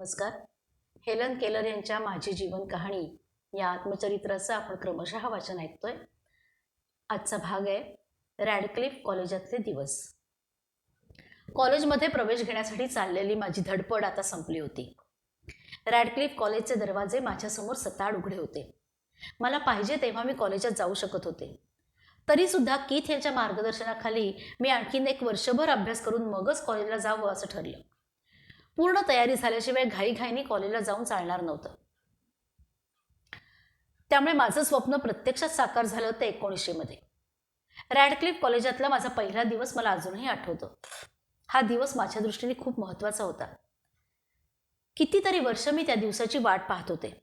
नमस्कार. Helen Keller यांच्या माझी जीवन कहाणी या आत्मचरित्राचं आपण क्रमशः वाचन ऐकतोय. आजचा भाग आहे रॅडक्लिफ कॉलेजातले दिवस. कॉलेजमध्ये प्रवेश घेण्यासाठी चाललेली माझी धडपड आता संपली होती. रॅडक्लिफ कॉलेजचे दरवाजे माझ्यासमोर सताड उघडे होते. मला पाहिजे तेव्हा मी कॉलेजात जाऊ शकत होते. तरीसुद्धा कीथ यांच्या मार्गदर्शनाखाली मी आणखीन एक वर्षभर अभ्यास करून मगच कॉलेजला जावं असं ठरलं. पूर्ण तयारी झाल्याशिवाय घाईघाईने कॉलेजला जाऊन चालणार नव्हतं. त्यामुळे माझं स्वप्न प्रत्यक्षात साकार झालं ते 1900 मध्ये. रॅडक्लिफ कॉलेजातला माझा पहिला दिवस मला अजूनही आठवतो. हा दिवस माझ्या दृष्टीने खूप महत्त्वाचा होता. कितीतरी वर्ष मी त्या दिवसाची वाट पाहत होते.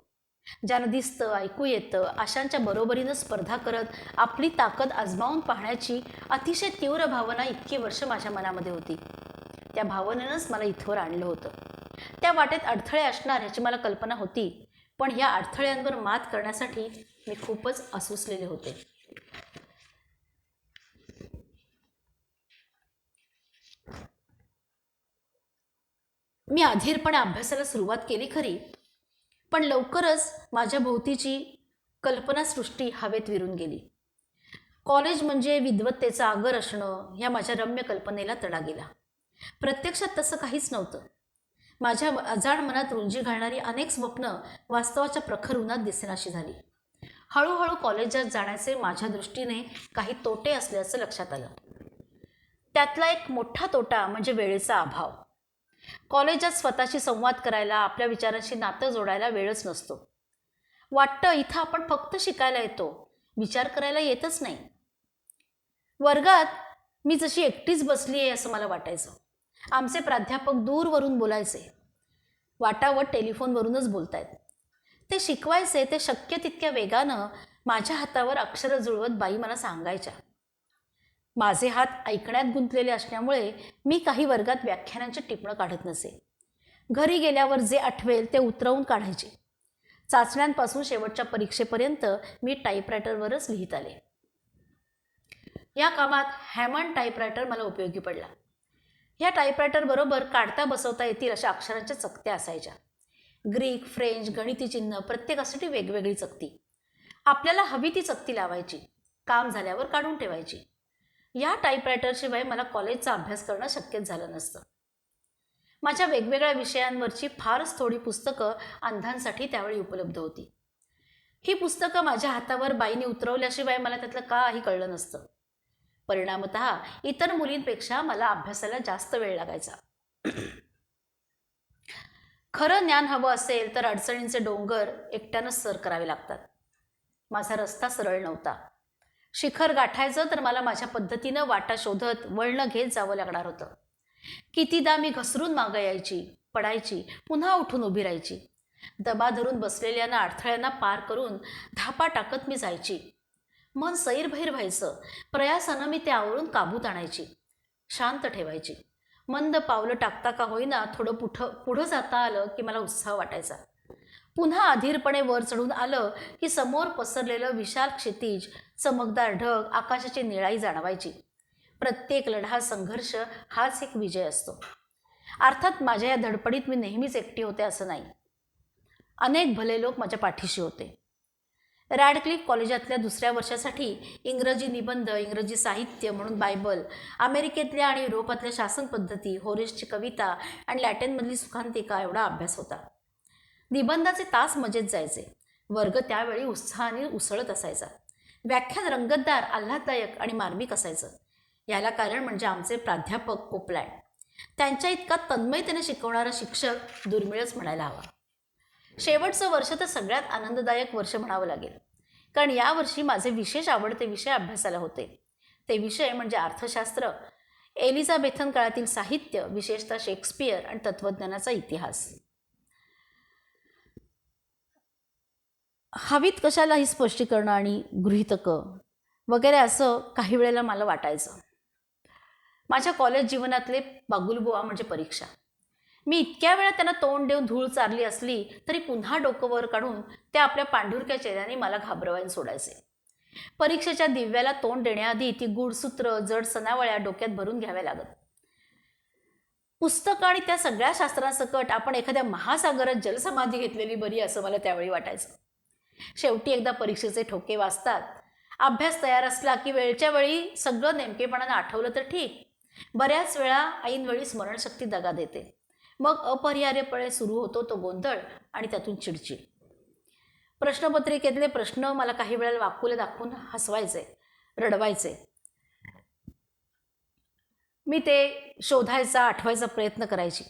ज्यानं दिसतं, ऐकू येतं, आशांच्या बरोबरीनं स्पर्धा करत आपली ताकद आजमावून पाहण्याची अतिशय तीव्र भावना इतकी वर्ष माझ्या मनामध्ये होती. त्या भावनेनंच मला इथवर आणलं होतं. त्या वाटेत अडथळे असणार ह्याची मला कल्पना होती, पण या अडथळ्यांवर मात करण्यासाठी मी खूपच आसुसलेले होते. मी अधीरपणे अभ्यासाला सुरुवात केली खरी, पण लवकरच माझ्या भोवतीची कल्पनासृष्टी हवेत विरून गेली. कॉलेज म्हणजे विद्वत्तेचा आगर असणं ह्या माझ्या रम्य कल्पनेला तडा गेला. प्रत्यक्षात तसं काहीच नव्हतं. माझ्या अजाण मनात रुंजी घालणारी अनेक स्वप्न वास्तवाच्या प्रखर उन्हात दिसेनाशी झाली. हळूहळू कॉलेजात जाण्याचे माझ्या दृष्टीने काही तोटे असल्याचं लक्षात आलं. त्यातला एक मोठा तोटा म्हणजे वेळेचा अभाव. कॉलेजात स्वतःशी संवाद करायला, आपल्या विचारांशी नातं जोडायला वेळच नसतो. वाटतं इथं आपण फक्त शिकायला येतो, विचार करायला येतच नाही. वर्गात मी जशी एकटीच बसली आहे असं मला वाटायचं. आमचे प्राध्यापक दूरवरून बोलायचे, वाटावट टेलिफोनवरूनच बोलतायत. ते शिकवायचे ते शक्य तितक्या वेगानं माझ्या हातावर अक्षरं जुळवत बाई मला सांगायच्या. माझे हात ऐकण्यात गुंतलेले असल्यामुळे मी काही वर्गात व्याख्यानांची टिपणं काढत नसे. घरी गेल्यावर जे आठवेल ते उतरवून काढायचे. चाचण्यांपासून शेवटच्या परीक्षेपर्यंत मी टाईपरायटरवरच लिहित आले. या कामात हॅमंड टाईपरायटर मला उपयोगी पडला. ह्या टाईपरायटरबरोबर काढता बसवता येतील अशा अक्षरांच्या चकत्या असायच्या. ग्रीक, फ्रेंच, गणिती चिन्ह प्रत्येकासाठी वेगवेगळी चकती. आपल्याला हवी ती चकती लावायची, काम झाल्यावर काढून ठेवायची. या टाईपरायटरशिवाय मला कॉलेजचा अभ्यास करणं शक्यच झालं नसतं. माझ्या वेगवेगळ्या विषयांवरची फारच थोडी पुस्तकं अंधांसाठी त्यावेळी उपलब्ध होती. ही पुस्तकं माझ्या हातावर बाईने उतरवल्याशिवाय मला त्यातलं काही कळलं नसतं. परिणामतः इतर मुलींपेक्षा मला अभ्यासाला जास्त वेळ लागायचा. खरं ज्ञान हवं असेल तर अडचणींचे डोंगर एकट्यानंच सर करावे लागतात. माझा रस्ता सरळ नव्हता. शिखर गाठायचं तर मला माझ्या पद्धतीनं वाटा शोधत वळणं घेत जावं लागणार होतं. कितीदा मी घसरून मागं यायची, पडायची, पुन्हा उठून उभी राहायची. दबा धरून बसलेल्या अडथळ्यांना पार करून धापा टाकत मी जायची. मन सैरभैर व्हायचं. प्रयासानं मी ते आवरून काबूत आणायची, शांत ठेवायची. मंद पावलं टाकता का होईना थोडं पुढं जाता आलं की मला उत्साह वाटायचा. पुन्हा अधीरपणे वर चढून आलं की समोर पसरलेलं विशाल क्षितिज, चमकदार ढग, आकाशाची निळाई जाणवायची. प्रत्येक लढा, संघर्ष हाच एक विजय असतो. अर्थात माझ्या या धडपडीत मी नेहमीच एकटी होते असं नाही. अनेक भले लोक माझ्या पाठीशी होते. रॅडक्लिफ कॉलेजातल्या दुसऱ्या वर्षासाठी इंग्रजी निबंध, इंग्रजी साहित्य म्हणून बायबल, अमेरिकेतल्या आणि युरोपातल्या शासन पद्धती, होरेसची कविता आणि लॅटिनमधली सुखांतिका एवढा अभ्यास होता. निबंधाचे तास मजेत जायचे. वर्ग त्यावेळी उत्साहाने उसळत असायचा. व्याख्यान रंगतदार, आल्हाददायक आणि मार्मिक असायचं. याला कारण म्हणजे आमचे प्राध्यापक कोपलँड. त्यांच्या इतका तन्मयतेने शिकवणारा शिक्षक दुर्मिळच म्हणायला हवा. शेवटचं वर्ष तर सगळ्यात आनंददायक वर्ष म्हणावं लागेल, कारण यावर्षी माझे विशेष आवडते विषय अभ्यासाला होते. ते विषय म्हणजे अर्थशास्त्र, एलिझाबेथन काळातील साहित्य, विशेषतः शेक्सपियर आणि तत्त्वज्ञानाचा इतिहास. हवीत कशाला ही स्पष्टीकरणं आणि गृहीतकं वगैरे असं काही वेळेला मला वाटायचं. माझ्या कॉलेज जीवनातले बागुलबुवा म्हणजे परीक्षा. मी इतक्या वेळा त्यांना तोंड देऊन धूळ चारली असली तरी पुन्हा डोकं वर काढून ते आपल्या पांढुरक्या चेहऱ्याने मला घाबरवायला सोडायचे. परीक्षेच्या दिव्याला तोंड देण्याआधी ती गूढसूत्र, जड सनावळ्या डोक्यात भरून घ्याव्या लागत. पुस्तकं आणि त्या सगळ्या शास्त्रांसकट आपण एखाद्या महासागरात जलसमाधी घेतलेली बरी असं मला त्यावेळी वाटायचं. शेवटी एकदा परीक्षेचे ठोके वाजतात, अभ्यास तयार असला की वेळच्या वेळी सगळं नेमकेपणानं आठवलं तर ठीक. बऱ्याच वेळा ऐनवेळी स्मरणशक्ती दगा देते. मग अपरिहार्यपणे सुरू होतो तो गोंधळ आणि त्यातून चिडचिड. प्रश्नपत्रिकेतले प्रश्न मला काही वेळेला वाकुले दाखवून हसवायचे, रडवायचे. मी ते शोधायचा, आठवायचा प्रयत्न करायची.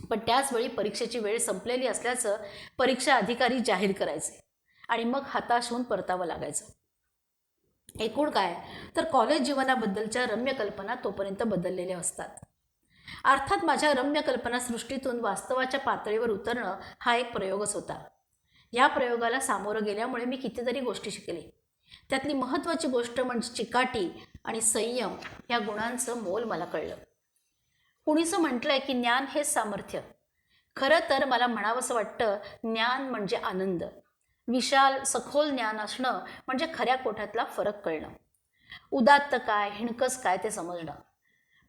पण त्याचवेळी परीक्षेची वेळ संपलेली असल्याचं परीक्षा अधिकारी जाहीर करायचे आणि मग हताश होऊन परतावं लागायचं. एकूण काय, तर कॉलेज जीवनाबद्दलच्या रम्य कल्पना तोपर्यंत बदललेल्या असतात. अर्थात माझ्या रम्य कल्पनासृष्टीतून वास्तवाच्या पातळीवर उतरणं हा एक प्रयोगच होता. या प्रयोगाला सामोरं गेल्यामुळे मी कितीतरी गोष्टी शिकले. त्यातली महत्त्वाची गोष्ट म्हणजे चिकाटी आणि संयम या गुणांचं मोल मला कळलं. कुणीसं म्हटलंय की ज्ञान हेच सामर्थ्य. खरं तर मला म्हणावंसं वाटतं, ज्ञान म्हणजे आनंद. विशाल सखोल ज्ञान असणं म्हणजे खऱ्या कोठ्यातला फरक कळणं. उदात्त काय, हिणकस काय ते समजणं.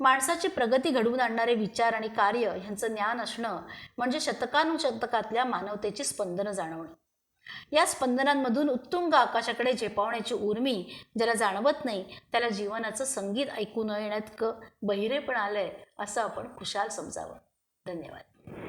माणसाची प्रगती घडवून आणणारे विचार आणि कार्य ह्यांचं ज्ञान असणं म्हणजे शतकानुशतकातल्या मानवतेची स्पंदनं जाणवणं. या स्पंदनांमधून उत्तुंग आकाशाकडे झेपावण्याची उर्मी ज्याला जाणवत नाही, त्याला जीवनाचं संगीत ऐकू न येण्यातकं बहिरेपण आलंय असं आपण खुशाल समजावं. धन्यवाद.